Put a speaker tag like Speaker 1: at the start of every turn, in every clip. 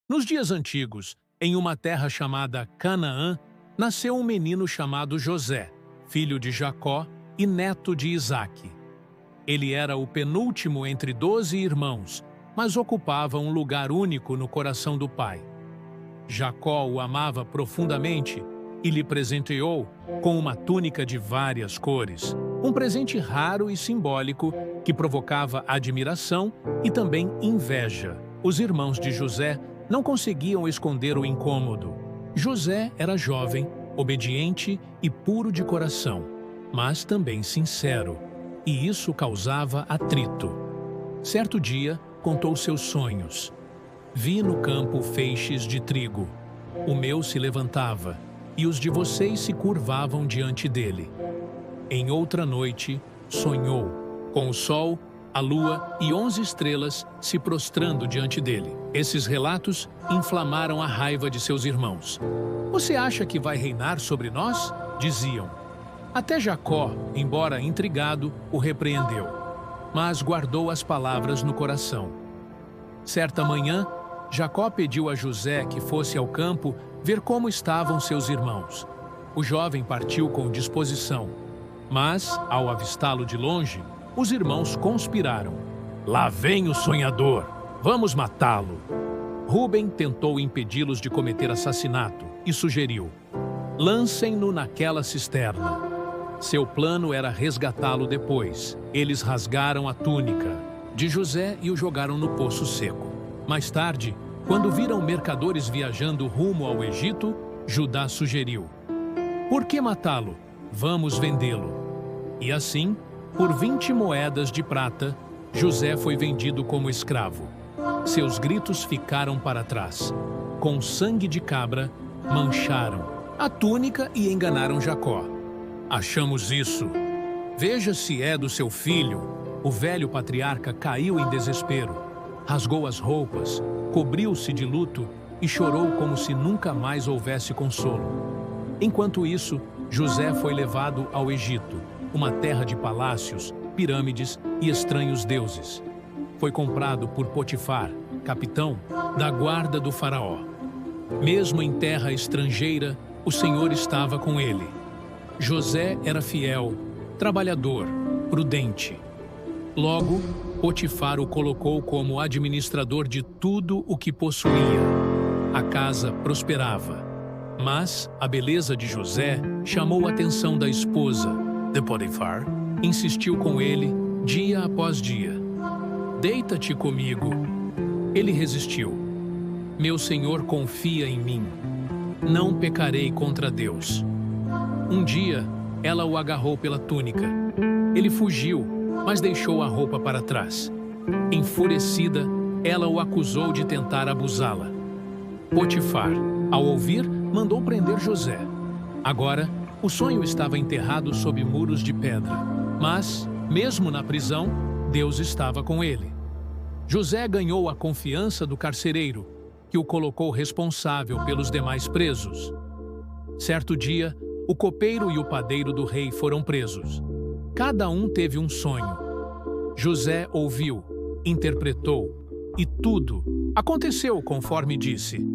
Speaker 1: Nos dias antigos, em uma terra chamada Canaã, nasceu um menino chamado José, filho de Jacó e neto de Isaque. Ele era o penúltimo entre 12 irmãos, mas ocupava um lugar único no coração do pai. Jacó o amava profundamente e lhe presenteou com uma túnica de várias cores, um presente raro e simbólico que provocava admiração e também inveja. Os irmãos de José não conseguiam esconder o incômodo. José era jovem, obediente e puro de coração, mas também sincero, e isso causava atrito. Certo dia, contou seus sonhos. Vi no campo feixes de trigo. O meu se levantava, e os de vocês se curvavam diante dele. Em outra noite, sonhou, com o sol, a lua e 11 estrelas se prostrando diante dele. Esses relatos inflamaram a raiva de seus irmãos. Você acha que vai reinar sobre nós? Diziam. Até Jacó, embora intrigado, o repreendeu, mas guardou as palavras no coração. Certa manhã, Jacó pediu a José que fosse ao campo ver como estavam seus irmãos. O jovem partiu com disposição, mas, ao avistá-lo de longe, os irmãos conspiraram. Lá vem o sonhador! Vamos matá-lo! Rúben tentou impedi-los de cometer assassinato e sugeriu: lancem-no naquela cisterna. Seu plano era resgatá-lo depois. Eles rasgaram a túnica de José e o jogaram no poço seco. Mais tarde, quando viram mercadores viajando rumo ao Egito, Judá sugeriu: por que matá-lo? Vamos vendê-lo. E assim, por 20 moedas de prata, José foi vendido como escravo. Seus gritos ficaram para trás. Com sangue de cabra, mancharam a túnica e enganaram Jacó. Achamos isso. Veja se é do seu filho. O velho patriarca caiu em desespero. Rasgou as roupas, cobriu-se de luto e chorou como se nunca mais houvesse consolo. Enquanto isso, José foi levado ao Egito, uma terra de palácios, pirâmides e estranhos deuses. Foi comprado por Potifar, capitão da guarda do faraó. Mesmo em terra estrangeira, o Senhor estava com ele. José era fiel, trabalhador, prudente. Logo, Potifar o colocou como administrador de tudo o que possuía. A casa prosperava. Mas a beleza de José chamou a atenção da esposa de Potifar. Insistiu com ele dia após dia. Deita-te comigo. Ele resistiu. Meu senhor confia em mim. Não pecarei contra Deus. Um dia, ela o agarrou pela túnica. Ele fugiu, mas deixou a roupa para trás. Enfurecida, ela o acusou de tentar abusá-la. Potifar, ao ouvir, mandou prender José. Agora, o sonho estava enterrado sob muros de pedra. Mas, mesmo na prisão, Deus estava com ele. José ganhou a confiança do carcereiro, que o colocou responsável pelos demais presos. Certo dia, o copeiro e o padeiro do rei foram presos. Cada um teve um sonho. José ouviu, interpretou, e tudo aconteceu conforme disse.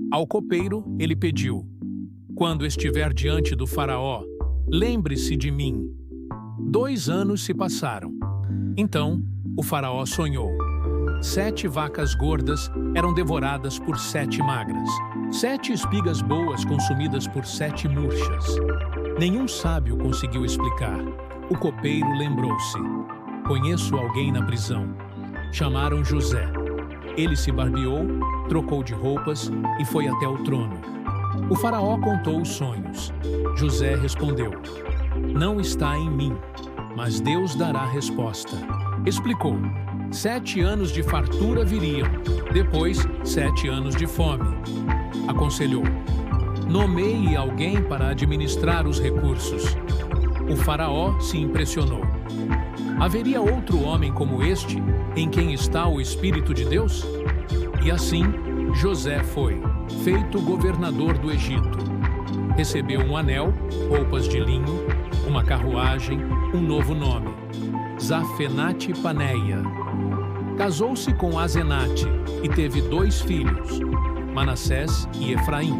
Speaker 1: Ao copeiro, ele pediu: quando estiver diante do faraó, lembre-se de mim. 2 anos se passaram. Então, o faraó sonhou. 7 vacas gordas eram devoradas por 7 magras. 7 espigas boas consumidas por 7 murchas. Nenhum sábio conseguiu explicar. O copeiro lembrou-se. Conheço alguém na prisão. Chamaram José. Ele se barbeou, trocou de roupas e foi até o trono. O faraó contou os sonhos. José respondeu: não está em mim, mas Deus dará resposta. Explicou: 7 anos de fartura viriam, depois 7 anos de fome. Aconselhou: nomeie alguém para administrar os recursos. O faraó se impressionou. Haveria outro homem como este, em quem está o Espírito de Deus? E assim, José foi feito governador do Egito. Recebeu um anel, roupas de linho, uma carruagem, um novo nome: Zafenate-Paneia. Casou-se com Azenate e teve 2 filhos. Manassés e Efraim.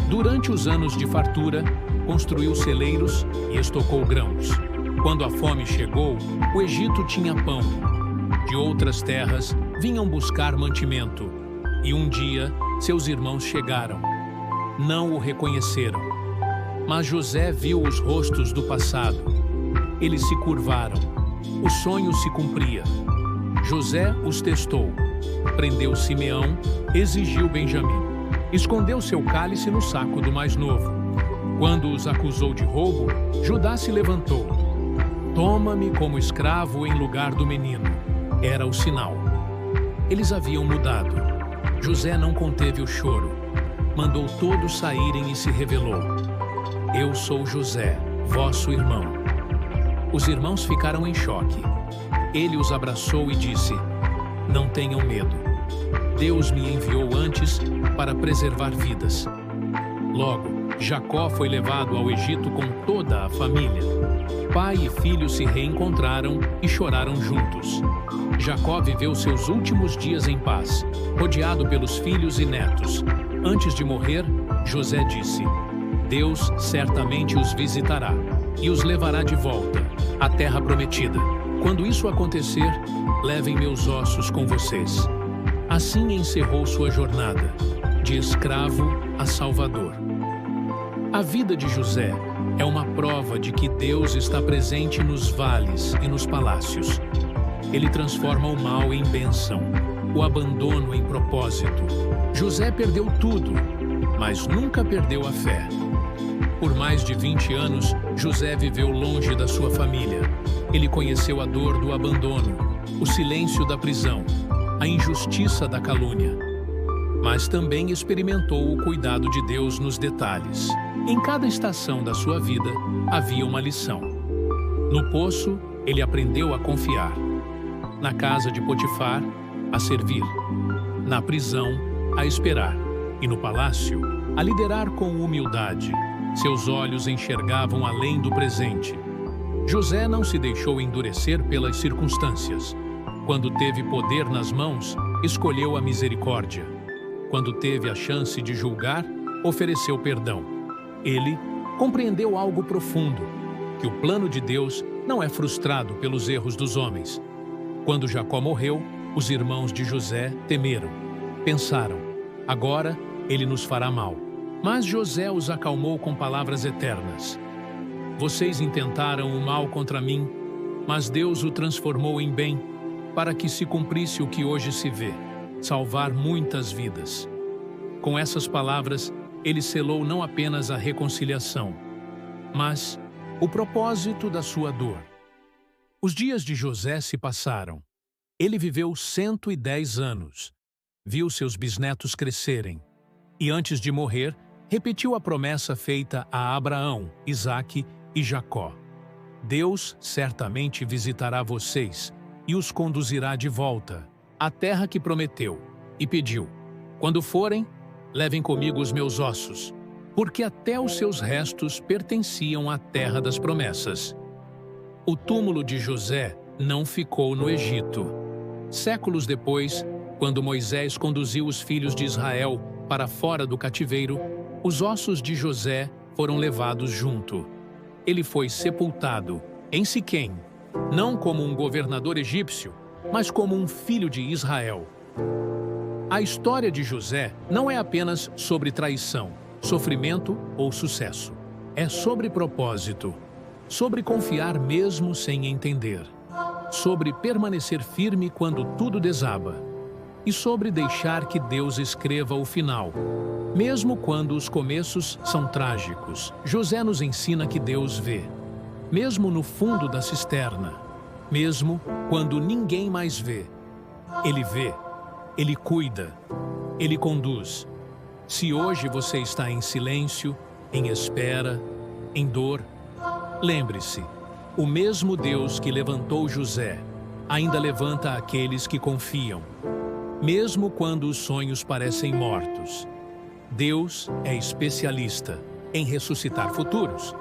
Speaker 1: Durante os anos de fartura, construiu celeiros e estocou grãos. Quando a fome chegou, o Egito tinha pão. De outras terras vinham buscar mantimento. E um dia, seus irmãos chegaram. Não o reconheceram. Mas José viu os rostos do passado. Eles se curvaram. O sonho se cumpria. José os testou. Prendeu Simeão, exigiu Benjamim. Escondeu seu cálice no saco do mais novo. Quando os acusou de roubo, Judá se levantou. Toma-me como escravo em lugar do menino. Era o sinal. Eles haviam mudado. José não conteve o choro. Mandou todos saírem e se revelou. Eu sou José, vosso irmão. Os irmãos ficaram em choque. Ele os abraçou e disse: não tenham medo. Deus me enviou antes para preservar vidas. Logo, Jacó foi levado ao Egito com toda a família. Pai e filho se reencontraram e choraram juntos. Jacó viveu seus últimos dias em paz, rodeado pelos filhos e netos. Antes de morrer, José disse: Deus certamente os visitará e os levará de volta à terra prometida. Quando isso acontecer, levem meus ossos com vocês. Assim encerrou sua jornada, de escravo a salvador. A vida de José é uma prova de que Deus está presente nos vales e nos palácios. Ele transforma o mal em bênção, o abandono em propósito. José perdeu tudo, mas nunca perdeu a fé. Por mais de 20 anos, José viveu longe da sua família. Ele conheceu a dor do abandono, o silêncio da prisão, a injustiça da calúnia. Mas também experimentou o cuidado de Deus nos detalhes. Em cada estação da sua vida, havia uma lição. No poço, ele aprendeu a confiar. Na casa de Potifar, a servir. Na prisão, a esperar. E no palácio, a liderar com humildade. Seus olhos enxergavam além do presente. José não se deixou endurecer pelas circunstâncias. Quando teve poder nas mãos, escolheu a misericórdia. Quando teve a chance de julgar, ofereceu perdão. Ele compreendeu algo profundo, que o plano de Deus não é frustrado pelos erros dos homens. Quando Jacó morreu, os irmãos de José temeram. Pensaram: agora ele nos fará mal. Mas José os acalmou com palavras eternas. Vocês intentaram o mal contra mim, mas Deus o transformou em bem, para que se cumprisse o que hoje se vê, salvar muitas vidas. Com essas palavras, ele selou não apenas a reconciliação, mas o propósito da sua dor. Os dias de José se passaram. Ele viveu 110 anos. Viu seus bisnetos crescerem. E antes de morrer, repetiu a promessa feita a Abraão, Isaque e Jacó. Deus certamente visitará vocês e os conduzirá de volta à terra que prometeu. E pediu: quando forem, levem comigo os meus ossos, porque até os seus restos pertenciam à terra das promessas. O túmulo de José não ficou no Egito. Séculos depois, quando Moisés conduziu os filhos de Israel para fora do cativeiro, os ossos de José foram levados junto. Ele foi sepultado em Siquém, não como um governador egípcio, mas como um filho de Israel. A história de José não é apenas sobre traição, sofrimento ou sucesso. É sobre propósito, sobre confiar mesmo sem entender, sobre permanecer firme quando tudo desaba e sobre deixar que Deus escreva o final, mesmo quando os começos são trágicos. José nos ensina que Deus vê, mesmo no fundo da cisterna, mesmo quando ninguém mais vê. Ele vê, Ele cuida, Ele conduz. Se hoje você está em silêncio, em espera, em dor, lembre-se, o mesmo Deus que levantou José ainda levanta aqueles que confiam, mesmo quando os sonhos parecem mortos. Deus é especialista em ressuscitar futuros.